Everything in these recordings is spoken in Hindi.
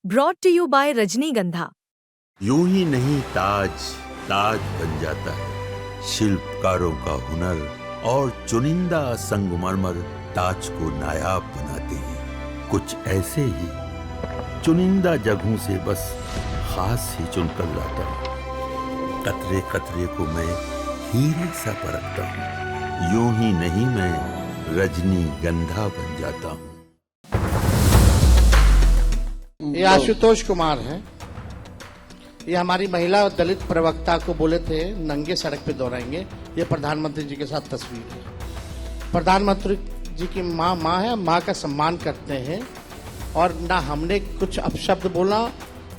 ब्रॉट टू यू बाय रजनीगंधा। यूं ही नहीं ताज ताज बन जाता है, शिल्पकारों का हुनर और चुनिंदा संगमरमर ताज को नायाब बनाते हैं। कुछ ऐसे ही चुनिंदा जगहों से बस खास ही चुनकर लाता हूँ। कतरे कतरे को मैं हीरे सा परखता हूँ। यूं ही नहीं मैं रजनीगंधा बन जाता हूँ। ये आशुतोष कुमार है। ये हमारी महिला और दलित प्रवक्ता को बोले थे नंगे सड़क पे दौड़ाएंगे। ये प्रधानमंत्री जी के साथ तस्वीर है। प्रधानमंत्री जी की माँ है, माँ का सम्मान करते हैं और ना हमने कुछ अपशब्द बोला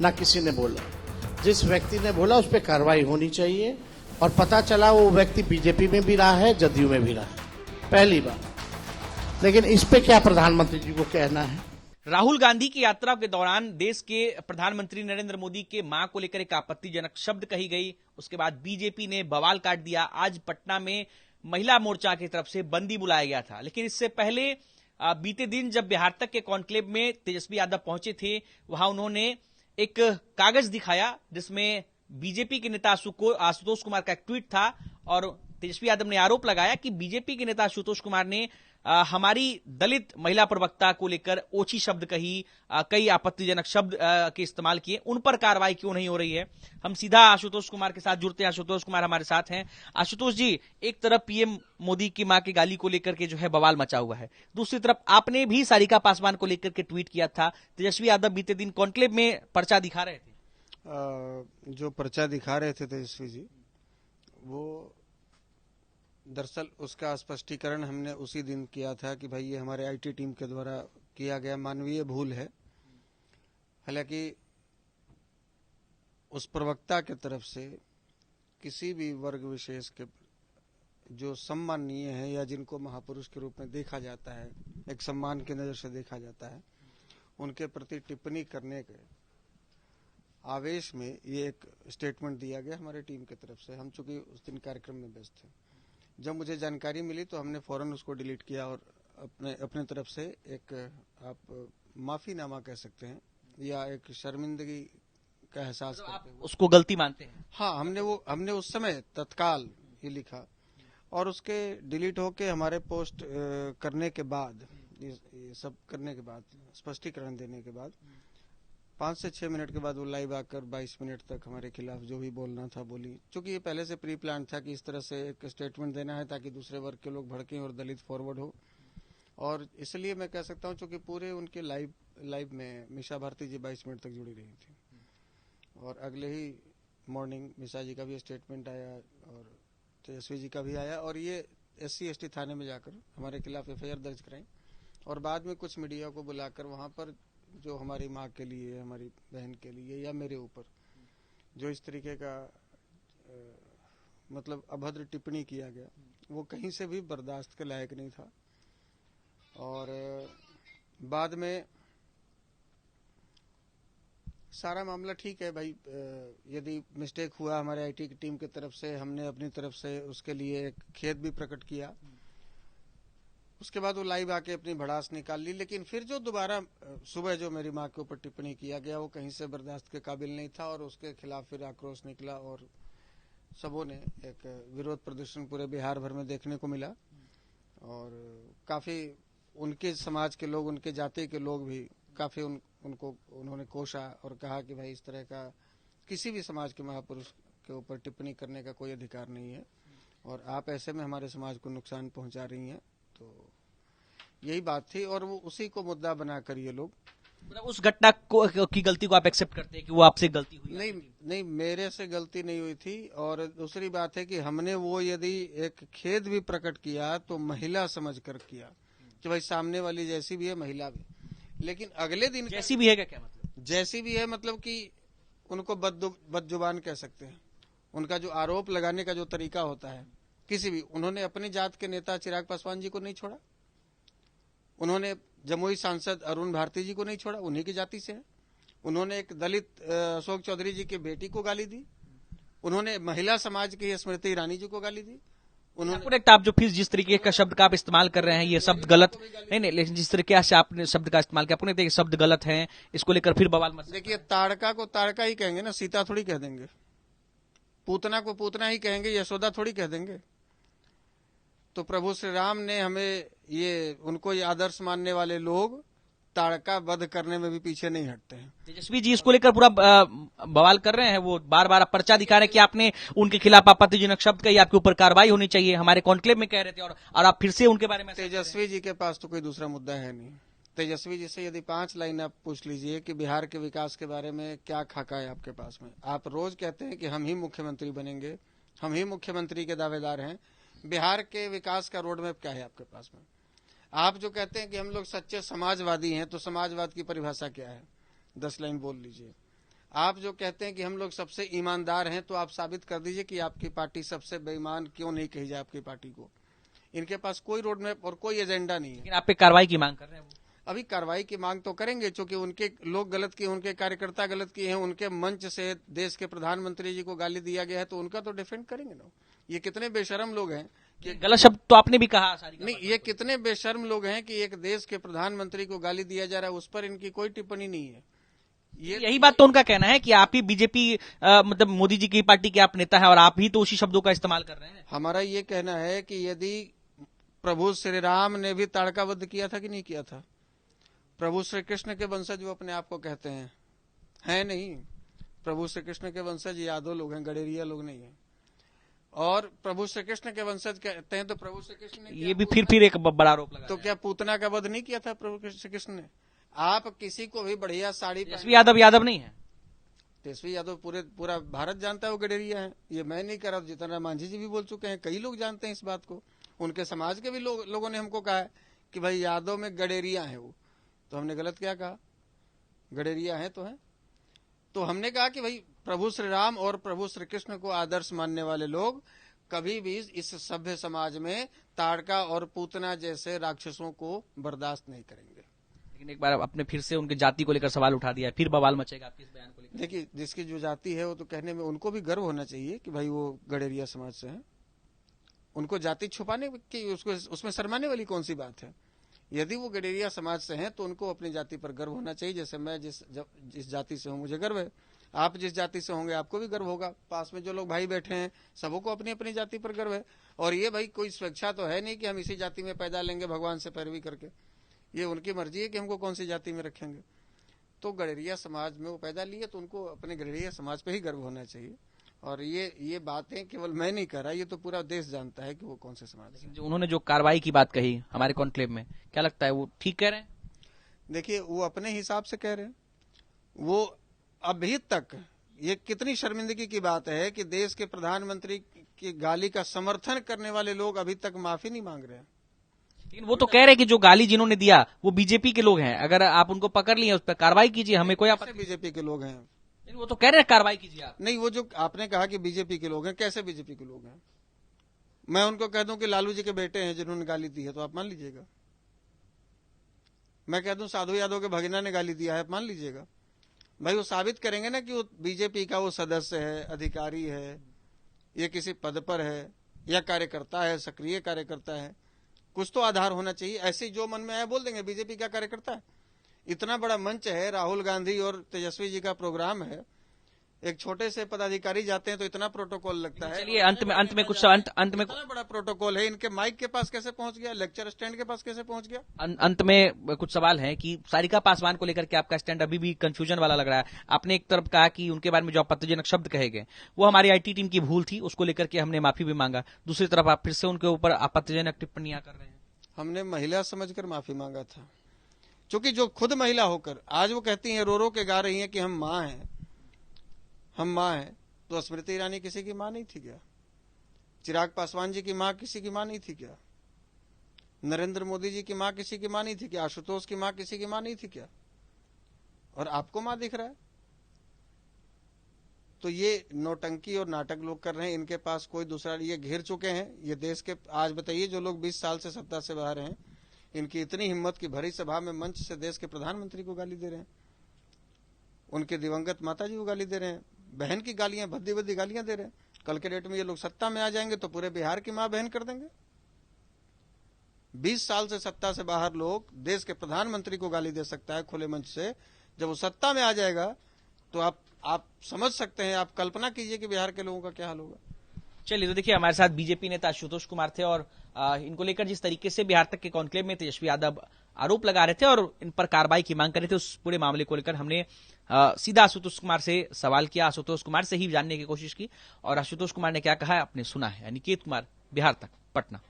ना किसी ने बोला। जिस व्यक्ति ने बोला उस पर कार्रवाई होनी चाहिए। और पता चला वो व्यक्ति बीजेपी में भी रहा है, जदयू में भी रहा है, पहली बार। लेकिन इस पे क्या प्रधानमंत्री जी को कहना है? राहुल गांधी की यात्रा के दौरान देश के प्रधानमंत्री नरेंद्र मोदी के मां को लेकर एक आपत्तिजनक शब्द कही गई। उसके बाद बीजेपी ने बवाल काट दिया। आज पटना में महिला मोर्चा की तरफ से बंदी बुलाया गया था। लेकिन इससे पहले बीते दिन जब बिहार तक के कॉन्क्लेव में तेजस्वी यादव पहुंचे थे, वहां उन्होंने एक कागज दिखाया जिसमें बीजेपी के नेता आशुतोष कुमार का एक ट्वीट था। और तेजस्वी यादव ने आरोप लगाया कि बीजेपी के नेता आशुतोष कुमार ने हमारी दलित महिला प्रवक्ता को लेकर ओछी शब्द कही, कई आपत्तिजनक शब्द के इस्तेमाल किए। उन पर कार्रवाई क्यों नहीं हो रही है? हम सीधा आशुतोष कुमार के साथ जुड़ते हैं। आशुतोष कुमार हमारे साथ हैं। आशुतोष जी, एक तरफ पीएम मोदी की मां की गाली को लेकर के जो है बवाल मचा हुआ है, दूसरी तरफ आपने भी सारिका पासवान को लेकर के ट्वीट किया था। तेजस्वी यादव बीते दिन कॉन्क्लेव में पर्चा दिखा रहे थे। जो पर्चा दिखा रहे थे तेजस्वी जी, वो दरअसल उसका स्पष्टीकरण हमने उसी दिन किया था कि भाई ये हमारे आईटी टीम के द्वारा किया गया मानवीय भूल है। हालांकि उस प्रवक्ता के तरफ से किसी भी वर्ग विशेष के जो सम्माननीय है या जिनको महापुरुष के रूप में देखा जाता है, एक सम्मान की नजर से देखा जाता है, उनके प्रति टिप्पणी करने के आवेश में ये एक स्टेटमेंट दिया गया हमारी टीम की तरफ से। हम चूंकि उस दिन कार्यक्रम में व्यस्त थे, जब मुझे जानकारी मिली तो हमने फौरन उसको डिलीट किया और अपने तरफ से एक आप माफीनामा कह सकते हैं या एक शर्मिंदगी का एहसास तो करते आप हुए उसको गलती मानते हैं? हाँ, हमने उस समय तत्काल ही लिखा और उसके डिलीट होके हमारे पोस्ट करने के बाद, ये सब करने के बाद, स्पष्टीकरण देने के बाद 5 से 6 मिनट के बाद वो लाइव आकर 22 मिनट तक हमारे खिलाफ जो भी बोलना था बोली। चूंकि ये पहले से प्री प्लान था कि इस तरह से एक स्टेटमेंट देना है ताकि दूसरे वर्ग के लोग भड़कें और दलित फॉरवर्ड हो। और इसलिए मैं कह सकता हूँ चूंकि पूरे उनके लाइव में मिशा भारती जी 22 मिनट तक जुड़ी रही थी और अगले ही मॉर्निंग मिशा जी का भी स्टेटमेंट आया और तेजस्वी जी का भी आया और ये SC/ST थाने में जाकर हमारे खिलाफ FIR दर्ज कराई और बाद में कुछ मीडिया को बुलाकर वहां पर जो हमारी माँ के लिए, हमारी बहन के लिए या मेरे ऊपर जो इस तरीके का मतलब अभद्र टिप्पणी किया गया, वो कहीं से भी बर्दाश्त के लायक नहीं था। और बाद में सारा मामला ठीक है भाई, यदि मिस्टेक हुआ हमारे IT की टीम की तरफ से, हमने अपनी तरफ से उसके लिए एक खेद भी प्रकट किया। उसके बाद वो लाइव आके अपनी भड़ास निकाल ली। लेकिन फिर जो दोबारा सुबह जो मेरी माँ के ऊपर टिप्पणी किया गया वो कहीं से बर्दाश्त के काबिल नहीं था और उसके खिलाफ फिर आक्रोश निकला और सबों ने एक विरोध प्रदर्शन पूरे बिहार भर में देखने को मिला। और काफी उनके समाज के लोग, उनके जाति के लोग भी काफी उनको उन्होंने कोसा और कहा कि भाई इस तरह का किसी भी समाज के महापुरुष के ऊपर टिप्पणी करने का कोई अधिकार नहीं है और आप ऐसे में हमारे समाज को नुकसान पहुंचा रही हैं। तो यही बात थी और वो उसी को मुद्दा बनाकर ये लोग, मतलब उस घटना की गलती को आप एक्सेप्ट करते हैं कि वो आपसे गलती हुई? नहीं, मेरे से गलती नहीं हुई थी। और दूसरी बात है कि हमने वो यदि एक खेद भी प्रकट किया तो महिला समझकर किया कि भाई सामने वाली जैसी भी है महिला भी। लेकिन अगले दिन जैसी भी है क्या मतलब? जैसी भी है मतलब कि उनको बदजुबान कह सकते हैं। उनका जो आरोप लगाने का जो तरीका होता है किसी भी, उन्होंने अपनी जात के नेता चिराग पासवान जी को नहीं छोड़ा, उन्होंने जमुई सांसद अरुण भारती जी को नहीं छोड़ा, उन्हीं की जाति से है। उन्होंने एक दलित अशोक चौधरी जी की बेटी को गाली दी, उन्होंने महिला समाज की स्मृति ईरानी जी को गाली दी, उन्होंने करेक्ट, आप जो फिर जिस तरीके का शब्द का आप इस्तेमाल कर रहे हैं ये शब्द गलत नहीं, लेकिन जिस तरीके से आपने शब्द का इस्तेमाल किया, आपको नहीं लगता ये शब्द गलत है, इसको लेकर फिर बवाल मच सकता है? देखिए, ताड़का को ताड़का ही कहेंगे ना, सीता थोड़ी कह देंगे। पूतना को पूतना ही कहेंगे, यशोदा थोड़ी कह देंगे। तो प्रभु श्री राम ने हमें उनको ये आदर्श मानने वाले लोग ताड़का वध करने में भी पीछे नहीं हटते हैं। तेजस्वी जी इसको लेकर पूरा बवाल कर रहे हैं, वो बार बार पर्चा दिखा रहे हैं कि आपने उनके खिलाफ आपत्तिजनक शब्द कही, आपके ऊपर कार्रवाई होनी चाहिए, हमारे कॉन्क्लेव में कह रहे थे, और आप फिर से उनके बारे में तेजस्वी जी के पास तो कोई दूसरा मुद्दा है नहीं। तेजस्वी जी से यदि 5 लाइन आप पूछ लीजिए कि बिहार के विकास के बारे में क्या खाका है आपके पास में। आप रोज कहते हैं कि हम ही मुख्यमंत्री बनेंगे, हम ही मुख्यमंत्री के दावेदार हैं। बिहार के विकास का रोड मैप क्या है आपके पास में? आप जो कहते हैं कि हम लोग सच्चे समाजवादी हैं, तो समाजवाद की परिभाषा क्या है? 10 लाइन बोल लीजिए। आप जो कहते हैं कि हम लोग सबसे ईमानदार हैं, तो आप साबित कर दीजिए कि आपकी पार्टी सबसे बेईमान क्यों नहीं कही जाए आपकी पार्टी को। इनके पास कोई रोड मैप और कोई एजेंडा नहीं है। लेकिन आप पे कार्रवाई की मांग कर रहे हैं वो। अभी कार्रवाई की मांग तो करेंगे, क्योंकि उनके लोग गलत किए, उनके कार्यकर्ता गलत किए हैं, उनके मंच से देश के प्रधानमंत्री जी को गाली दिया गया है, तो उनका तो डिफेंड करेंगे ना। ये कितने बेशर्म लोग हैं कि गलत शब्द तो आपने भी कहा सारी नहीं, ये कितने बेशर्म लोग हैं कि एक देश के प्रधानमंत्री को गाली दिया जा रहा है, उस पर इनकी कोई टिप्पणी नहीं है। यही बात तो उनका कहना है कि आप ही बीजेपी मतलब मोदी जी की पार्टी के आप नेता हैं और आप ही तो उसी शब्दों का इस्तेमाल कर रहे हैं। हमारा ये कहना है कि यदि प्रभु श्री राम ने भी ताड़का वध किया था कि नहीं किया था? प्रभु श्री कृष्ण के वंशज वो अपने आप को कहते हैं नहीं। प्रभु श्री कृष्ण के वंशज यादव लोग हैं, गडेरिया लोग नहीं है। और प्रभु श्री कृष्ण के वंशज कहते हैं, तो प्रभु श्री कृष्ण ने ये भी फिर एक बड़ा आरोप लगा। तो क्या पूतना का वध नहीं किया था प्रभु श्री कृष्ण ने? आप किसी को भी बढ़िया साड़ी तेजस्वी यादव नहीं है। तेजस्वी यादव पूरा भारत जानता है वो गडेरिया है। ये मैं नहीं कर रहा, जितना मांझी जी भी बोल चुके हैं, कई लोग जानते हैं इस बात को। उनके समाज के भी लोगों ने हमको कहा है कि भाई यादव में गडेरिया है वो। तो हमने गलत क्या कहा? गडेरिया है तो है। तो हमने कहा कि भाई प्रभु श्री राम और प्रभु श्री कृष्ण को आदर्श मानने वाले लोग कभी भी इस सभ्य समाज में ताड़का और पूतना जैसे राक्षसों को बर्दाश्त नहीं करेंगे। लेकिन एक बार आपने फिर से उनके जाति को लेकर सवाल उठा दिया, फिर बवाल मचेगा आपके इस बयान को लेकर। देखिए, जिसकी जो जाति है वो तो कहने में उनको भी गर्व होना चाहिए कि भाई वो गडेरिया समाज से है। उनको जाति छुपाने की उसमें शर्माने वाली कौन सी बात है? यदि वो गडेरिया समाज से हैं तो उनको अपनी जाति पर गर्व होना चाहिए। जैसे मैं जिस जाति से हूं मुझे गर्व है, आप जिस जाति से होंगे आपको भी गर्व होगा। पास में जो लोग भाई बैठे हैं सबको अपनी अपनी जाति पर गर्व है। और ये भाई कोई स्वेच्छा तो है नहीं कि हम इसी जाति में पैदा लेंगे भगवान से पैरवी करके। ये उनकी मर्जी है कि हमको कौन सी जाति में रखेंगे। तो गडेरिया समाज में वो पैदा लिए तो उनको अपने गडेरिया समाज पर ही गर्व होना चाहिए। और ये बातें केवल मैं नहीं कर रहा, ये तो पूरा देश जानता है कि वो कौन से समाज से। उन्होंने जो कार्रवाई की बात कही हमारे कॉन्क्लेव में, क्या लगता है वो ठीक कह रहे हैं? देखिए, वो अपने हिसाब से कह रहे हैं। वो अभी तक ये कितनी शर्मिंदगी की बात है कि देश के प्रधानमंत्री की गाली का समर्थन करने वाले लोग अभी तक माफी नहीं मांग रहे हैं। लेकिन वो तो कह रहे हैं कि जो गाली जिन्होंने दिया वो बीजेपी के लोग हैं, अगर आप उनको पकड़ लिए उस पर कार्रवाई कीजिए, हमें कोई आपत्ति। बीजेपी के लोग हैं? वो तो कह रहे हैं कार्रवाई कीजिए आप। नहीं, वो जो आपने कहा कि बीजेपी के लोग हैं, कैसे बीजेपी के लोग हैं? मैं उनको कह दूं कि लालू जी के बेटे हैं जिन्होंने गाली दी है, तो आप मान लीजिएगा। मैं कह दूं साधु यादव के भगीना ने गाली दिया है, आप मान लीजिएगा। भाई वो साबित करेंगे ना कि वो बीजेपी का वो सदस्य है, अधिकारी है, ये किसी पद पर है या कार्यकर्ता है, सक्रिय कार्यकर्ता है। कुछ तो आधार होना चाहिए। ऐसे जो मन में आया बोल देंगे बीजेपी का कार्यकर्ता है। इतना बड़ा मंच है, राहुल गांधी और तेजस्वी जी का प्रोग्राम है, एक छोटे से पदाधिकारी जाते हैं तो इतना प्रोटोकॉल लगता है। चलिए अंत में कुछ इतना बड़ा प्रोटोकॉल है, इनके माइक के पास कैसे पहुंच गया? लेक्चर स्टैंड के पास कैसे पहुंच गया? अंत में कुछ सवाल है कि सारिका पासवान को लेकर के आपका स्टैंड अभी भी कंफ्यूजन वाला लग रहा है। आपने एक तरफ कहा कि उनके बारे में जो आपत्तिजनक शब्द कहे गए वो हमारी आईटी टीम की भूल थी, उसको लेकर के हमने माफी भी मांगा। दूसरी तरफ आप फिर से उनके ऊपर आपत्तिजनक टिप्पणियां कर रहे हैं। हमने महिला समझकर माफी मांगा था, क्योंकि जो खुद महिला होकर आज वो कहती हैं, रो रो के गा रही हैं कि हम माँ हैं, हम माँ हैं। तो स्मृति ईरानी किसी की माँ नहीं थी क्या? चिराग पासवान जी की माँ किसी की माँ नहीं थी क्या? नरेंद्र मोदी जी की माँ किसी की माँ नहीं थी क्या? आशुतोष की माँ किसी की माँ नहीं थी क्या? और आपको माँ दिख रहा है? तो ये नौटंकी और नाटक लोग कर रहे हैं। इनके पास कोई दूसरा, ये घेर चुके हैं ये देश के। आज बताइए, जो लोग 20 साल से सत्ता से बाहर हैं, इनकी इतनी हिम्मत की भरी सभा में मंच से देश के प्रधानमंत्री को गाली दे रहे हैं, उनके दिवंगत माता जी को गाली दे रहे हैं, बहन की गालियां, भद्दी भद्दी गालियां दे रहे हैं। कल के डेट में ये लोग सत्ता में आ जाएंगे तो पूरे बिहार की मां बहन कर देंगे। 20 साल से सत्ता से बाहर लोग देश के प्रधानमंत्री को गाली दे सकता है खुले मंच से, जब वो सत्ता में आ जाएगा तो आप समझ सकते हैं, आप कल्पना कीजिए कि बिहार के लोगों का क्या हाल होगा। चलिए, तो देखिए हमारे साथ बीजेपी नेता आशुतोष कुमार थे और इनको लेकर जिस तरीके से बिहार तक के कॉन्क्लेव में तेजस्वी यादव आरोप लगा रहे थे और इन पर कार्रवाई की मांग कर रहे थे, उस पूरे मामले को लेकर हमने सीधा आशुतोष कुमार से सवाल किया, आशुतोष कुमार से ही जानने की कोशिश की और आशुतोष कुमार ने क्या कहा है आपने सुना है। निकेत कुमार, बिहार तक, पटना।